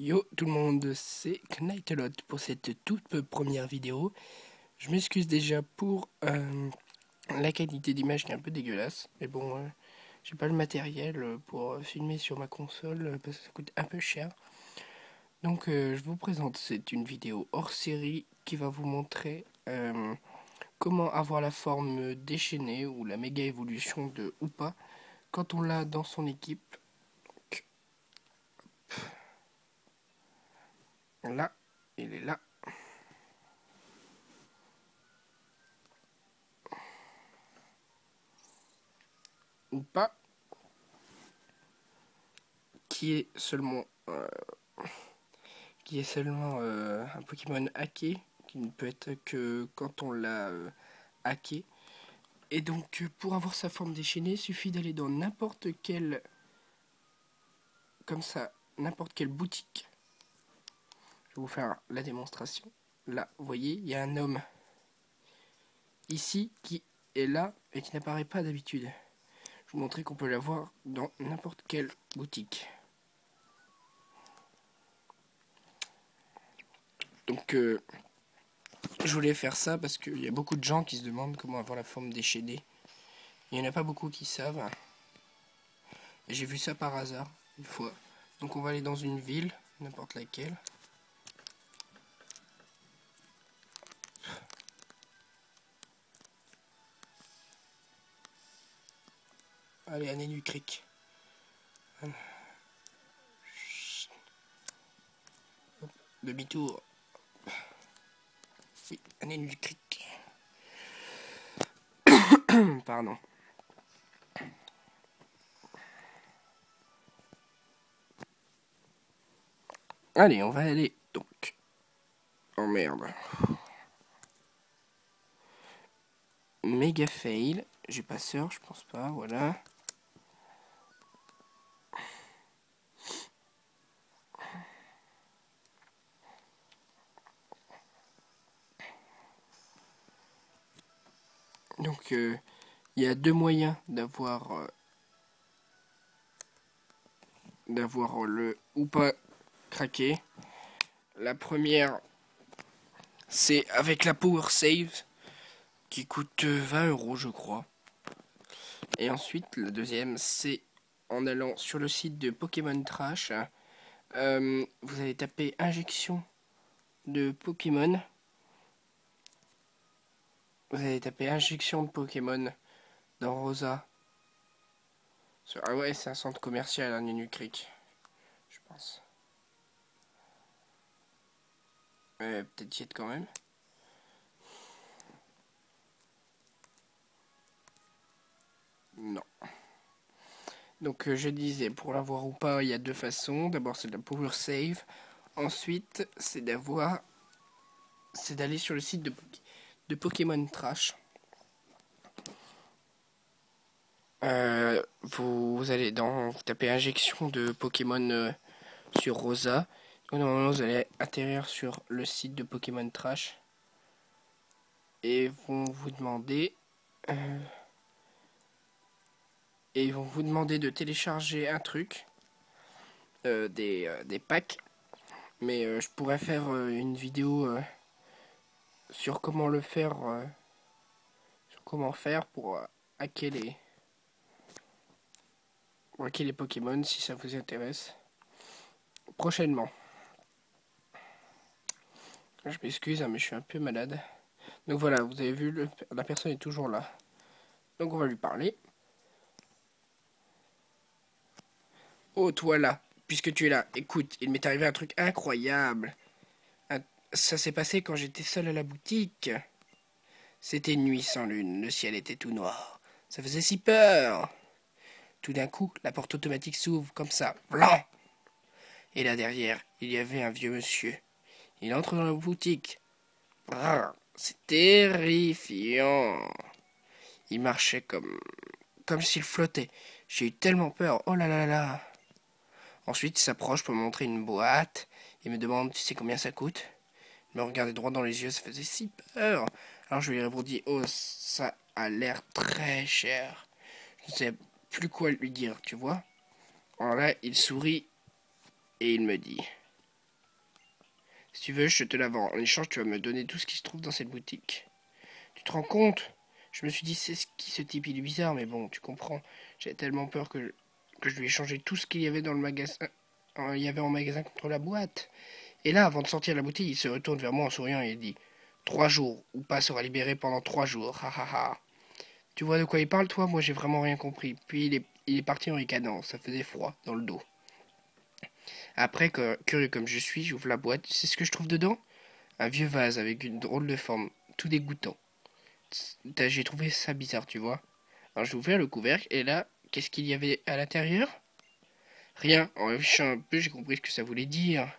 Yo tout le monde, c'est Knightelot pour cette toute première vidéo. Je m'excuse déjà pour la qualité d'image qui est un peu dégueulasse. Mais bon, j'ai pas le matériel pour filmer sur ma console parce que ça coûte un peu cher. Donc je vous présente, c'est une vidéo hors série qui va vous montrer comment avoir la forme déchaînée ou la méga évolution de Hoopa quand on l'a dans son équipe. Là, il est là. Hoopa, qui est seulement un Pokémon hacké, qui ne peut être que quand on l'a hacké. Et donc pour avoir sa forme déchaînée, il suffit d'aller dans n'importe quelle, comme ça, n'importe quelle boutique. Je vais vous faire la démonstration. Là, vous voyez, il y a un homme ici qui est là et qui n'apparaît pas d'habitude. Je vais vous montrer qu'on peut l'avoir dans n'importe quelle boutique. Donc je voulais faire ça parce qu'il y a beaucoup de gens qui se demandent comment avoir la forme déchaînée. Il n'y en a pas beaucoup qui savent. Et j'ai vu ça par hasard, une fois. Donc on va aller dans une ville, n'importe laquelle. Allez, à Nenu Creek. Demi-tour. Oui, à Nenu Creek. Pardon. Allez, on va aller donc. Oh merde. Méga fail. J'ai pas sœur, je pense pas, voilà. Donc il y a deux moyens d'avoir le ou pas craqué. La première, c'est avec la Power Save qui coûte 20 € je crois. Et ensuite, la deuxième, c'est en allant sur le site de Pokémon Trash. Vous allez taper injection de Pokémon. Vous allez taper injection de Pokémon dans Rosa. Ah ouais, c'est un centre commercial, hein, Nenu Creek, je pense. Peut-être y être quand même. Non. Donc je disais, pour l'avoir ou pas, il y a deux façons. D'abord c'est de la Power Save. Ensuite c'est d'aller sur le site de Pokémon Trash. Vous allez vous tapez injection de Pokémon sur Rosa. Donc, normalement vous allez atterrir sur le site de Pokémon Trash. Et vont vous demander ils vont vous demander de télécharger un truc, des packs. Mais je pourrais faire une vidéo sur comment le faire, sur comment faire pour hacker les Pokémon si ça vous intéresse. Prochainement. Je m'excuse, hein, mais je suis un peu malade. Donc voilà, vous avez vu, la personne est toujours là. Donc on va lui parler. Oh, toi là, puisque tu es là, écoute, il m'est arrivé un truc incroyable. Ça s'est passé quand j'étais seul à la boutique. C'était une nuit sans lune, le ciel était tout noir. Ça faisait si peur. Tout d'un coup, la porte automatique s'ouvre comme ça, blanc. Et là derrière, il y avait un vieux monsieur. Il entre dans la boutique. C'est terrifiant. Il marchait comme s'il flottait. J'ai eu tellement peur. Oh là là là. Ensuite, il s'approche pour me montrer une boîte. Il me demande, tu sais combien ça coûte? Il me regardait droit dans les yeux, ça faisait si peur. Alors je lui ai répondu, oh, ça a l'air très cher. Je ne sais plus quoi lui dire, tu vois. Alors là, il sourit et il me dit, Si tu veux, je te la vends. En échange, tu vas me donner tout ce qui se trouve dans cette boutique. Tu te rends compte? Je me suis dit, c'est qui ce type, il est bizarre, mais bon, tu comprends. J'avais tellement peur que je lui ai changé tout ce qu'il y avait dans le magasin. Il y avait en magasin contre la boîte. Et là, avant de sortir de la boutique, il se retourne vers moi en souriant et il dit 3 jours, Oupa sera libéré pendant 3 jours. Ha ha ha. Tu vois de quoi il parle, toi? Moi, j'ai vraiment rien compris. Puis il est parti en ricanant. Ça faisait froid dans le dos. Après, curieux comme je suis, j'ouvre la boîte. Tu sais ce que je trouve dedans? Un vieux vase avec une drôle de forme, tout dégoûtant. J'ai trouvé ça bizarre, tu vois. Alors j'ai ouvert le couvercle et là, qu'est-ce qu'il y avait à l'intérieur? Rien. En réfléchissant un peu, j'ai compris ce que ça voulait dire.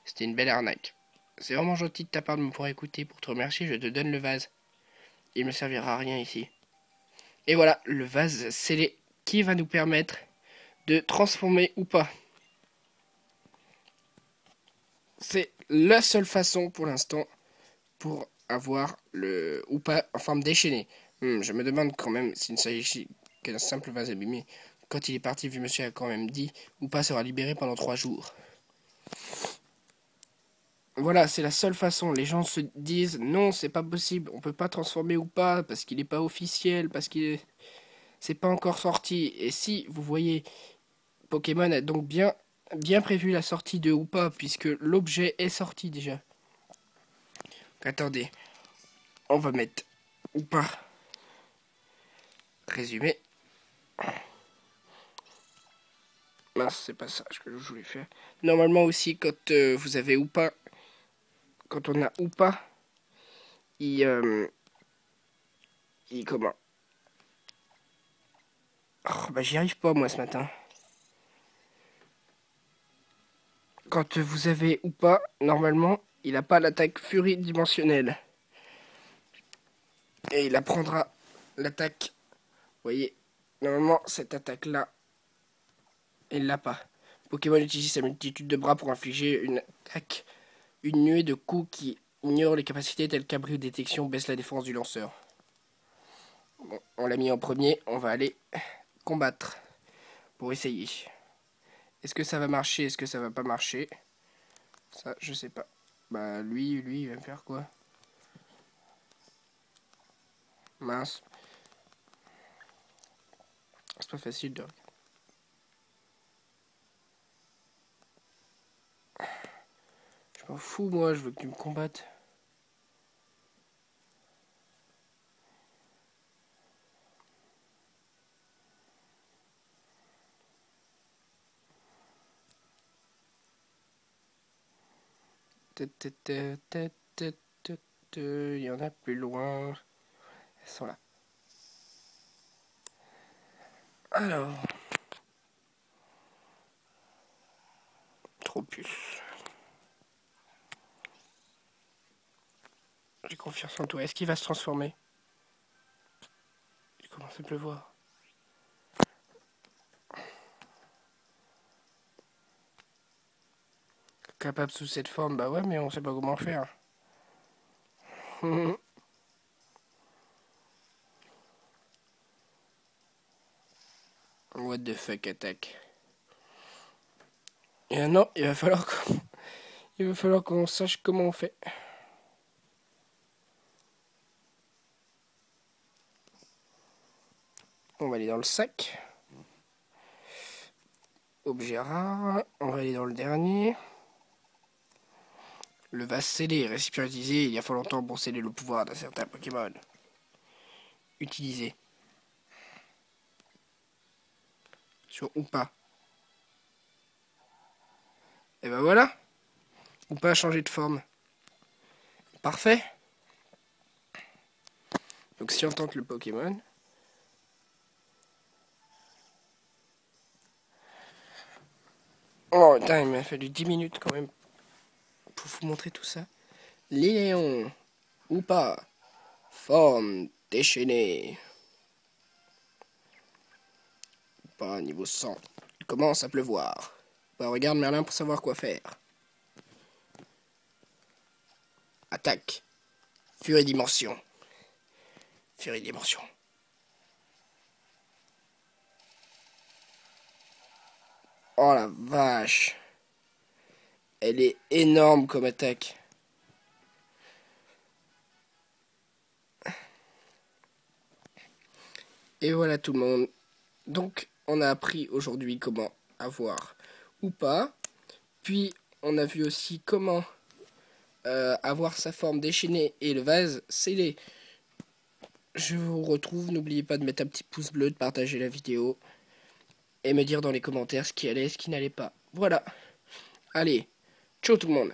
C'était une belle arnaque. C'est vraiment gentil de ta part de me pouvoir écouter. Pour te remercier, je te donne le vase. Il me servira à rien ici. Et voilà, le vase scellé qui va nous permettre de transformer ou pas. C'est la seule façon pour l'instant pour avoir le ou pas en forme déchaînée. Je me demande quand même s'il ne s'agit qu'un simple vase abîmé. Quand il est parti, vu monsieur a quand même dit ou pas sera libéré pendant 3 jours. Voilà, c'est la seule façon. Les gens se disent non, c'est pas possible, on peut pas transformer ou pas parce qu'il n'est pas officiel, parce qu'il c'est pas encore sorti. Et si vous voyez, Pokémon a donc bien prévu la sortie de ou pas puisque l'objet est sorti déjà. Attendez, on va mettre ou pas. Résumé. Mince, c'est pas ça que je voulais faire. Normalement aussi, quand vous avez ou pas, quand on a ou pas, il comment? Oh, bah j'y arrive pas moi ce matin. Quand vous avez ou pas, normalement, il n'a pas l'attaque furie dimensionnelle. Et il apprendra l'attaque. Vous voyez, normalement, cette attaque-là, il l'a pas. Pokémon utilise sa multitude de bras pour infliger une attaque. Une nuée de coups qui ignore les capacités telles qu'abri ou détection baisse la défense du lanceur. Bon, on l'a mis en premier, on va aller combattre pour essayer. Est-ce que ça va marcher? Est-ce que ça va pas marcher? Ça, je sais pas. Bah, lui, il va me faire quoi? Mince. C'est pas facile de... Je m'en fous, moi, je veux que tu me combattes. Il y en a plus loin. Elles sont là. Alors. Tropius. J'ai confiance en toi. Est-ce qu'il va se transformer? Il commence à pleuvoir. Capable sous cette forme, bah ouais, mais on sait pas comment faire. What the fuck attaque. Et non, il va falloir qu'on sache comment on fait. On va aller dans le sac. Objet rare. On va aller dans le dernier. Le vase scellé, récipient utilisé il y a fort longtemps pour sceller le pouvoir d'un certain Pokémon. Utilisé. Sur ou pas. Et ben voilà. Ou pas changer de forme. Parfait. Donc si on tente le Pokémon. Oh putain, il m'a fallu 10 minutes quand même pour vous montrer tout ça. Liléon. Ou pas. Forme déchaînée. Ou pas niveau 100. Il commence à pleuvoir. Bah regarde Merlin pour savoir quoi faire. Attaque. Furie dimension. Furie dimension. Oh la vache. Elle est énorme comme attaque. Et voilà tout le monde. Donc, on a appris aujourd'hui comment avoir ou pas. Puis, on a vu aussi comment avoir sa forme déchaînée et le vase scellé. Je vous retrouve. N'oubliez pas de mettre un petit pouce bleu, de partager la vidéo et me dire dans les commentaires ce qui allait et ce qui n'allait pas. Voilà. Allez, ciao tout le monde.